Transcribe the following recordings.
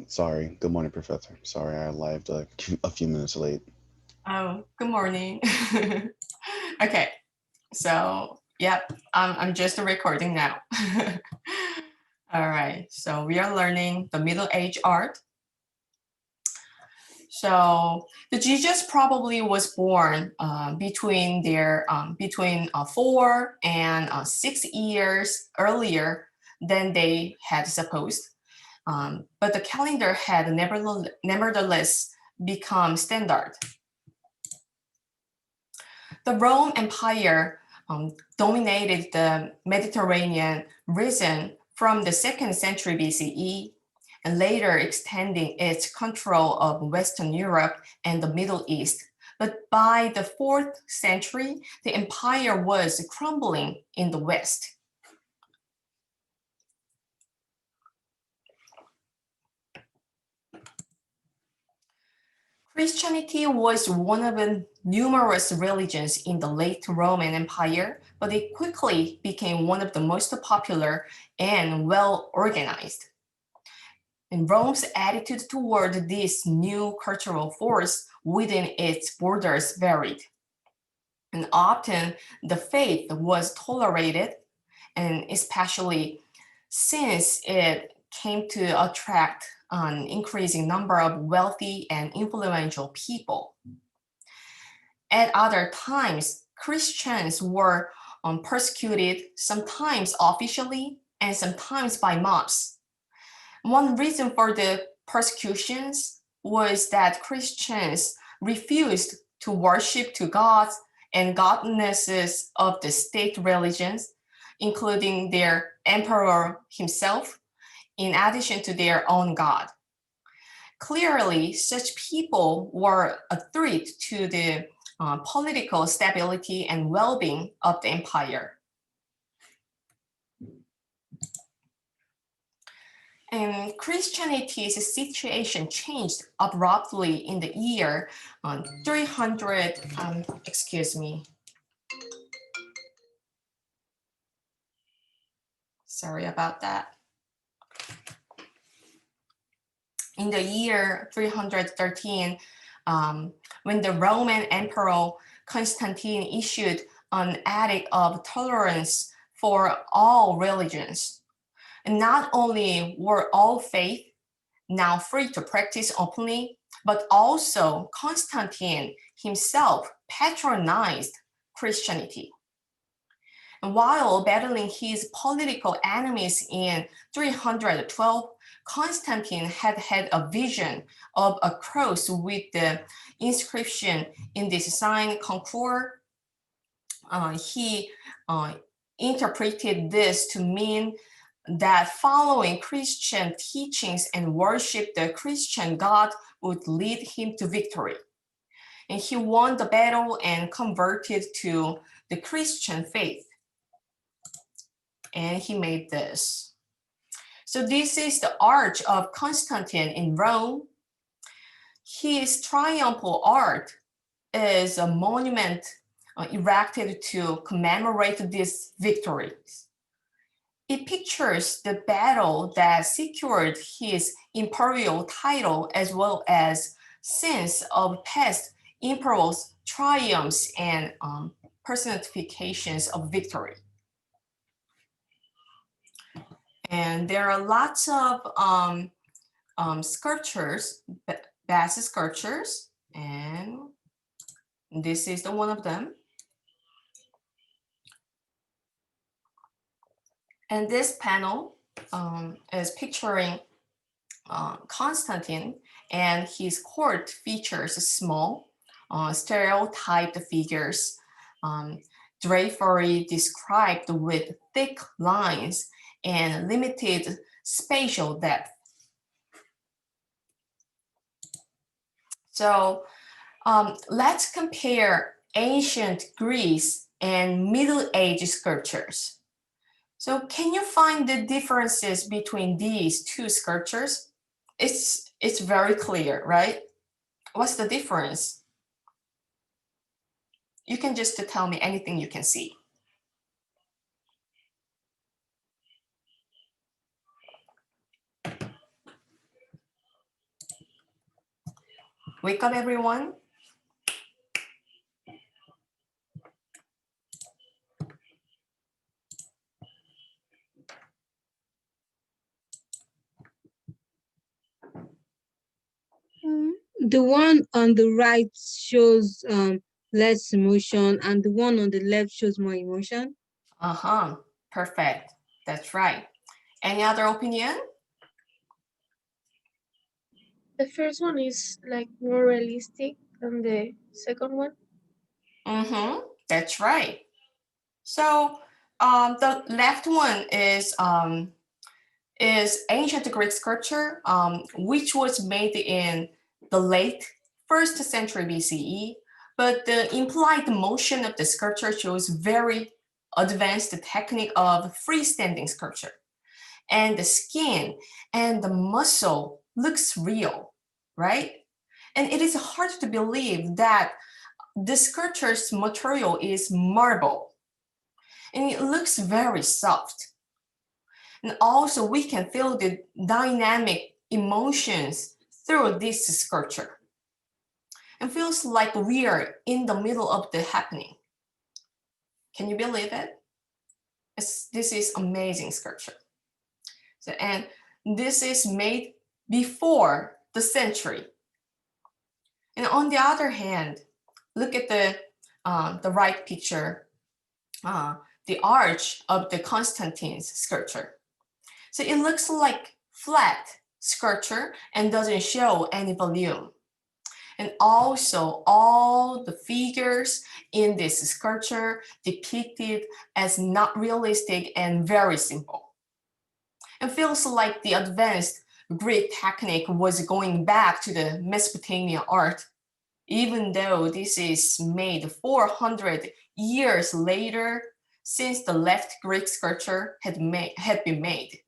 Sorry. Good morning, Professor. Sorry, I arrived a few minutes late. Oh, good morning. Okay, so yep, I'm just recording now. All right, so we are learning the Middle Age art. So the Jesus probably was born between 4 and 6 years earlier than they had supposed. But the calendar had nevertheless become standard. The Rome Empire dominated the Mediterranean region from the 2nd century BCE and later extending its control of Western Europe and the Middle East. But by the 4th century, the empire was crumbling in the West. Christianity was one of the numerous religions in the late Roman Empire, but it quickly became one of the most popular and well organized. And Rome's attitude toward this new cultural force within its borders varied. And often the faith was tolerated, and especially since it came to attract an increasing number of wealthy and influential people. At other times, Christians were persecuted, sometimes officially and sometimes by mobs. One reason for the persecutions was that Christians refused to worship to gods and goddesses of the state religions, including their emperor himself, in addition to their own god. Clearly, such people were a threat to the political stability and well-being of the empire. And Christianity's situation changed abruptly in the year 300, excuse me, sorry about that. In the year 313, when the Roman Emperor Constantine issued an edict of tolerance for all religions. And not only were all faith now free to practice openly, but also Constantine himself patronized Christianity. And while battling his political enemies in 312, Constantine had had a vision of a cross with the inscription in this sign Concord. He interpreted this to mean that following Christian teachings and worship the Christian God would lead him to victory. And he won the battle and converted to the Christian faith. And he made this. So this is the Arch of Constantine in Rome. His triumphal arch is a monument erected to commemorate these victories. It pictures the battle that secured his imperial title as well as scenes of past emperors' triumphs and personifications of victory. And there are lots of sculptures, bas sculptures, and this is the one of them. And this panel is picturing Constantine, and his court features small, stereotyped figures, drapery described with thick lines and limited spatial depth. So let's compare ancient Greece and Middle Age sculptures. So can you find the differences between these two sculptures? It's very clear, right? What's the difference? You can just tell me anything you can see. Wake up, everyone. The one on the right shows less emotion, and the one on the left shows more emotion. Uh-huh, perfect. That's right. Any other opinion? The first one is like more realistic than the second one. Mm-hmm, that's right. So the left one is ancient Greek sculpture, which was made in the late 1st century BCE, but the implied motion of the sculpture shows very advanced technique of freestanding sculpture. And the skin and the muscle looks real, right? And it is hard to believe that the sculpture's material is marble, and it looks very soft. And also we can feel the dynamic emotions through this sculpture. It feels like we are in the middle of the happening. Can you believe it? This is amazing sculpture. So, and this is made before the century. And on the other hand, look at the right picture, the arch of the Constantine's sculpture. So it looks like flat sculpture and doesn't show any volume. And also all the figures in this sculpture depicted as not realistic and very simple. It feels like the advanced Greek technique was going back to the Mesopotamian art, even though this is made 400 years later since the left Greek sculpture had been made.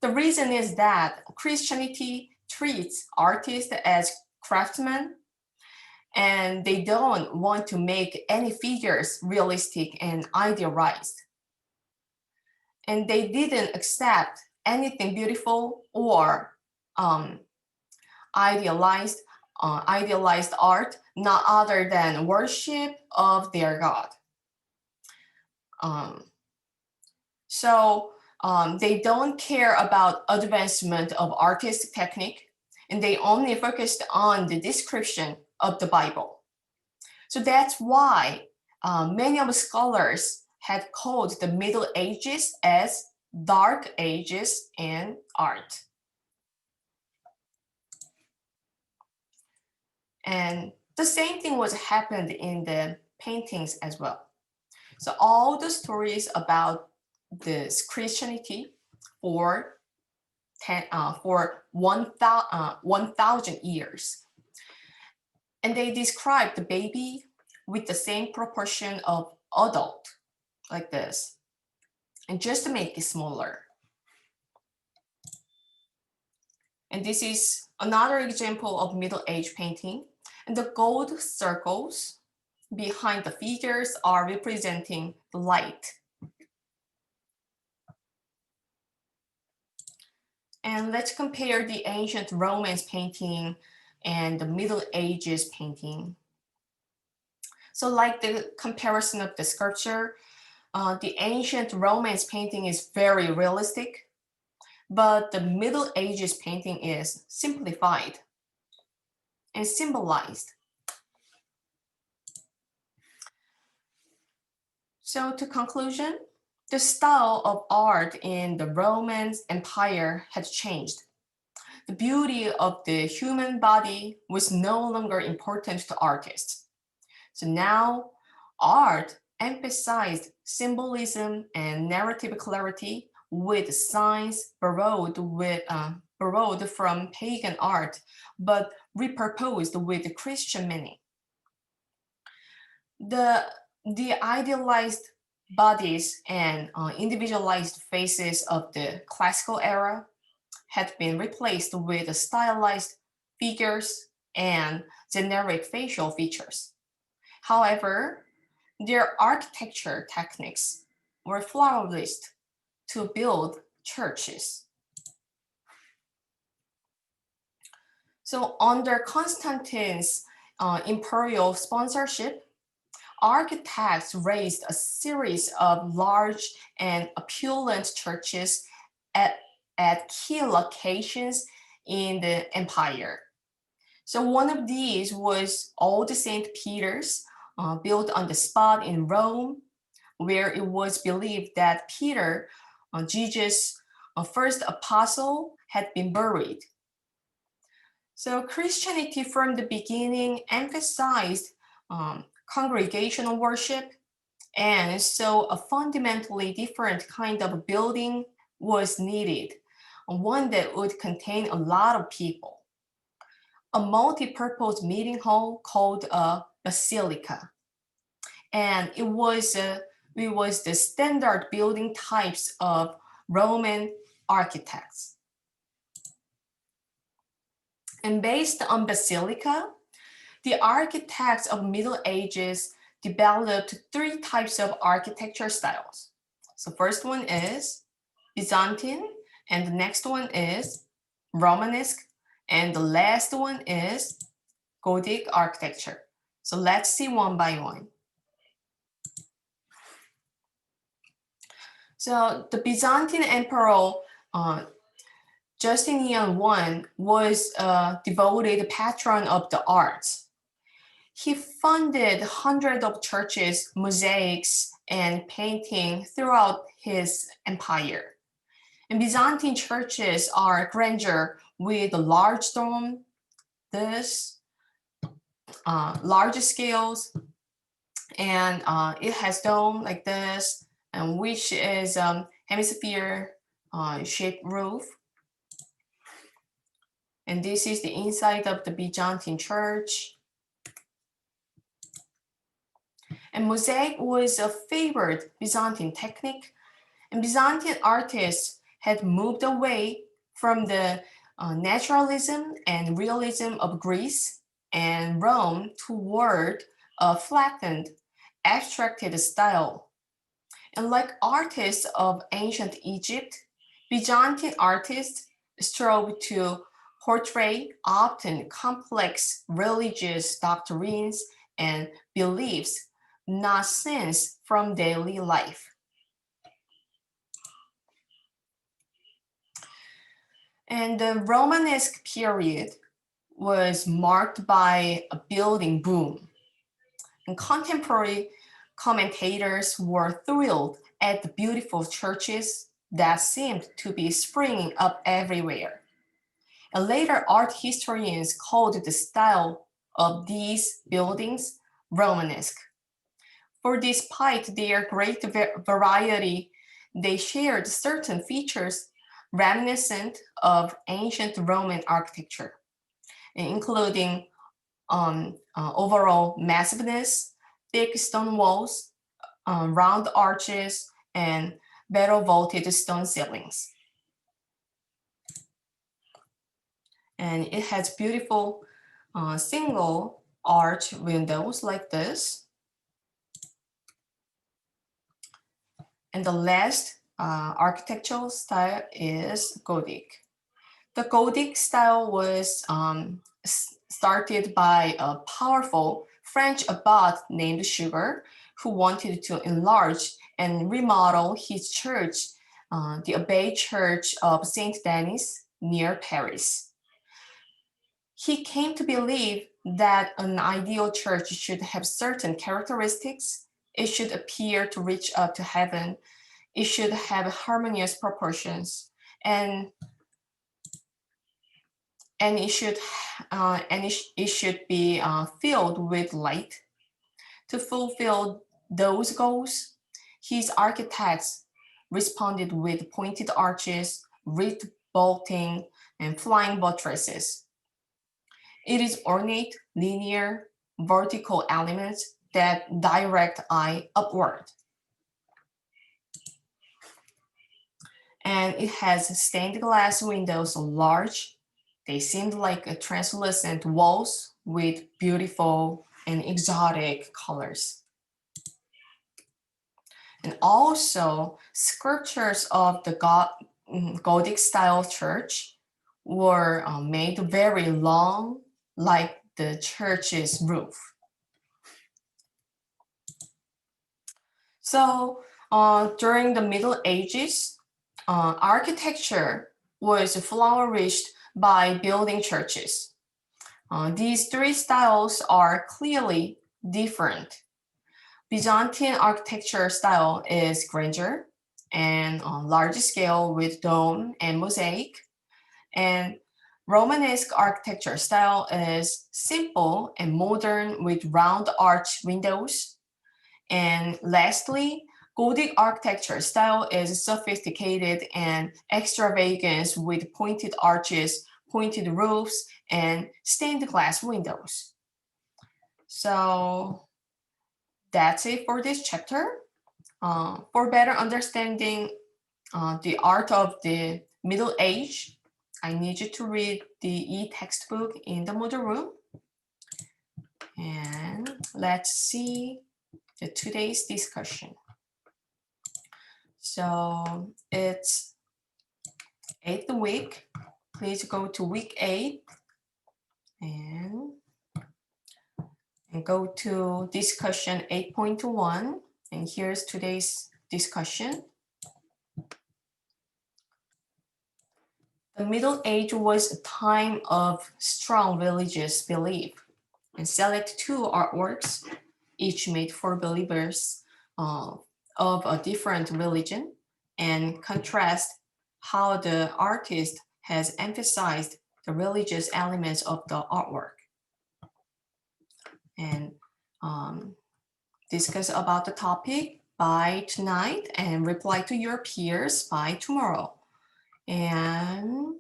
The reason is that Christianity treats artists as craftsmen, and they don't want to make any figures realistic and idealized. And they didn't accept anything beautiful or idealized art, not other than worship of their God. So they don't care about advancement of artistic technique, and they only focused on the description of the Bible. So that's why many of the scholars had called the Middle Ages as Dark Ages in art. And the same thing was happened in the paintings as well. So all the stories about this Christianity for 1,000 years. And they describe the baby with the same proportion of adult, like this, and just to make it smaller. And this is another example of Middle Age painting. And the gold circles behind the figures are representing the light. And let's compare the ancient Romance painting and the Middle Ages painting. So like the comparison of the sculpture, the ancient Romance painting is very realistic, but the Middle Ages painting is simplified and symbolized. So to conclusion, the style of art in the Roman Empire had changed. The beauty of the human body was no longer important to artists. So now art emphasized symbolism and narrative clarity with signs borrowed from pagan art, but repurposed with Christian meaning. The idealized bodies and individualized faces of the classical era had been replaced with stylized figures and generic facial features. However, their architecture techniques were flourished to build churches. So under Constantine's imperial sponsorship, architects raised a series of large and opulent churches at, at key locations in the empire. So one of these was Old St. Peter's, built on the spot in Rome, where it was believed that Peter, Jesus' first apostle, had been buried. So Christianity from the beginning emphasized congregational worship, and so a fundamentally different kind of building was needed, one that would contain a lot of people. A multi-purpose meeting hall called a basilica, and it was the standard building types of Roman architects. And based on basilica, the architects of Middle Ages developed three types of architecture styles. So first one is Byzantine, and the next one is Romanesque, and the last one is Gothic architecture. So let's see one by one. So the Byzantine Emperor Justinian I was a devoted patron of the arts. He funded hundreds of churches, mosaics, and painting throughout his empire. And Byzantine churches are grandeur with a large dome, this, large scales, and it has dome like this, and which is hemisphere shaped roof. And this is the inside of the Byzantine church. And mosaic was a favorite Byzantine technique, and Byzantine artists had moved away from the naturalism and realism of Greece and Rome toward a flattened, abstracted style. And like artists of ancient Egypt, Byzantine artists strove to portray often complex religious doctrines and beliefs, not scenes from daily life. And the Romanesque period was marked by a building boom. And contemporary commentators were thrilled at the beautiful churches that seemed to be springing up everywhere. And later art historians called the style of these buildings Romanesque. For despite their great variety, they shared certain features reminiscent of ancient Roman architecture, including overall massiveness, thick stone walls, round arches, and barrel vaulted stone ceilings. And it has beautiful single arch windows like this. And the last architectural style is Gothic. The Gothic style was started by a powerful French abbot named Sugar, who wanted to enlarge and remodel his church, the Abbey Church of Saint Denis near Paris. He came to believe that an ideal church should have certain characteristics. It should appear to reach up to heaven. It should have harmonious proportions, and it should be filled with light. To fulfill those goals, his architects responded with pointed arches, wreathed vaulting, and flying buttresses. It is ornate, linear, vertical elements that direct eye upward. And it has stained glass windows large. They seemed like translucent walls with beautiful and exotic colors. And also, sculptures of the Gothic style church were made very long, like the church's roof. So during the Middle Ages, architecture was flourished by building churches. These three styles are clearly different. Byzantine architecture style is grandeur and on large scale with dome and mosaic. And Romanesque architecture style is simple and modern with round arch windows. And lastly, Gothic architecture style is sophisticated and extravagant with pointed arches, pointed roofs, and stained glass windows. So that's it for this chapter. For better understanding the art of the Middle Age, I need you to read the e-textbook in the model room. And let's see today's discussion. So it's 8th week. Please go to week 8 and go to discussion 8.1. And here's today's discussion. The Middle Age was a time of strong religious belief. And select two artworks, each made for believers of a different religion, and contrast how the artist has emphasized the religious elements of the artwork. And discuss about the topic by tonight and reply to your peers by tomorrow. And